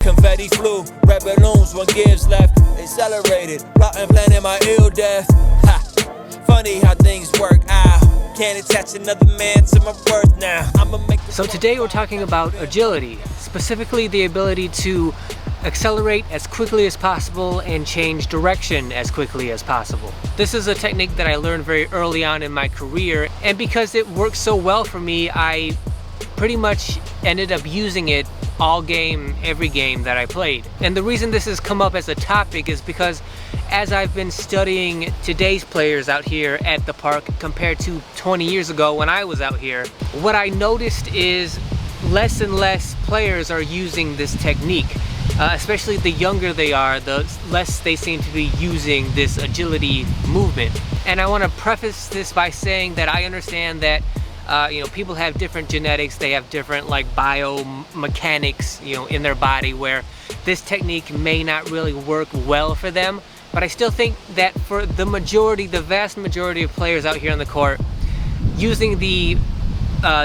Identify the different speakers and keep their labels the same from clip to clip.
Speaker 1: Confetti flew, red balloons when gives left. Accelerated, plotting, planning my ill death. Ha, funny how things work out. Can't attach another man to my worth now. I'ma make.
Speaker 2: So today we're talking about agility, specifically the ability to accelerate as quickly as possible and change direction as quickly as possible. This is a technique that I learned very early on in my career, and because it worked so well for me, I pretty much ended up using it all game, every game that I played. And the reason this has come up as a topic is because as I've been studying today's players out here at the park compared to 20 years ago when I was out here, what I noticed is less and less players are using this technique. Especially the younger they are, the less they seem to be using this agility movement. And I want to preface this by saying that I understand that people have different genetics, they have different like biomechanics, in their body where this technique may not really work well for them. But I still think that for the vast majority of players out here on the court, using the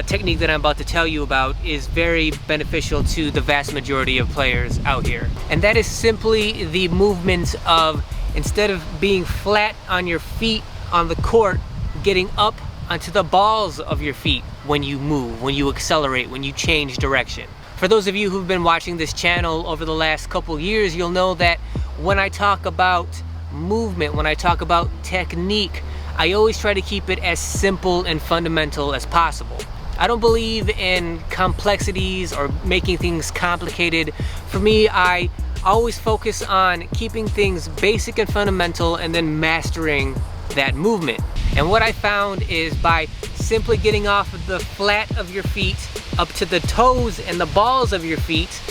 Speaker 2: technique that I'm about to tell you about is very beneficial to the vast majority of players out here. And that is simply the movement of, instead of being flat on your feet on the court, getting up onto the balls of your feet when you move, when you accelerate, when you change direction. For those of you who've been watching this channel over the last couple years, you'll know that when I talk about movement, when I talk about technique, I always try to keep it as simple and fundamental as possible. I don't believe in complexities or making things complicated. For me, I always focus on keeping things basic and fundamental and then mastering that movement. And what I found is by simply getting off of the flat of your feet up to the toes and the balls of your feet,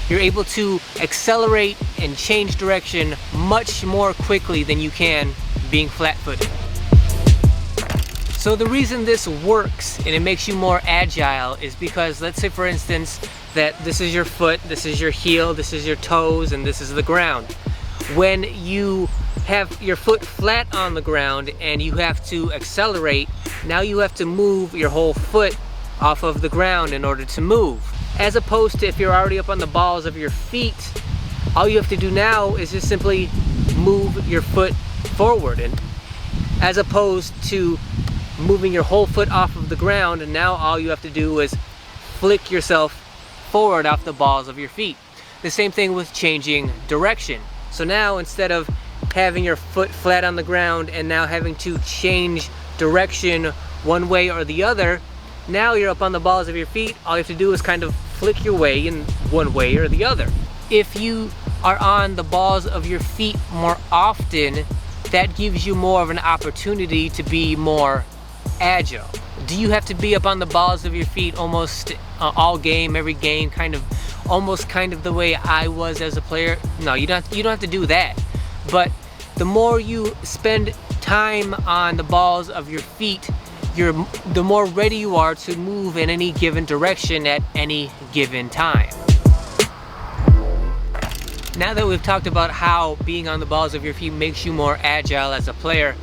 Speaker 2: you're able to accelerate and change direction much more quickly than you can being flat-footed. So the reason this works and it makes you more agile is because, let's say for instance that this is your foot, this is your heel, this is your toes, and this is the ground. When you have your foot flat on the ground and you have to accelerate, now you have to move your whole foot off of the ground in order to move. As opposed to if you're already up on the balls of your feet, all you have to do now is just simply move your foot forward, and as opposed to moving your whole foot off of the ground, and now all you have to do is flick yourself forward off the balls of your feet. The same thing with changing direction. So now instead of having your foot flat on the ground and now having to change direction one way or the other, now you're up on the balls of your feet, all you have to do is kind of flick your way in one way or the other. If you are on the balls of your feet more often, that gives you more of an opportunity to be more agile. Do you have to be up on the balls of your feet almost all game, every game, almost the way I was as a player? No, you don't have to do that. But the more you spend time on the balls of your feet, the more ready you are to move in any given direction at any given time. Now that we've talked about how being on the balls of your feet makes you more agile as a player,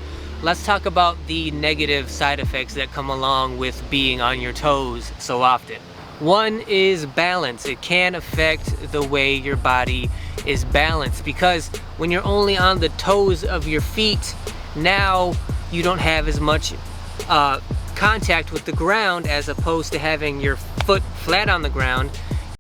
Speaker 2: let's talk about the negative side effects that come along with being on your toes so often. One is balance. It can affect the way your body is balanced, because when you're only on the toes of your feet, now you don't have as much contact with the ground as opposed to having your foot flat on the ground.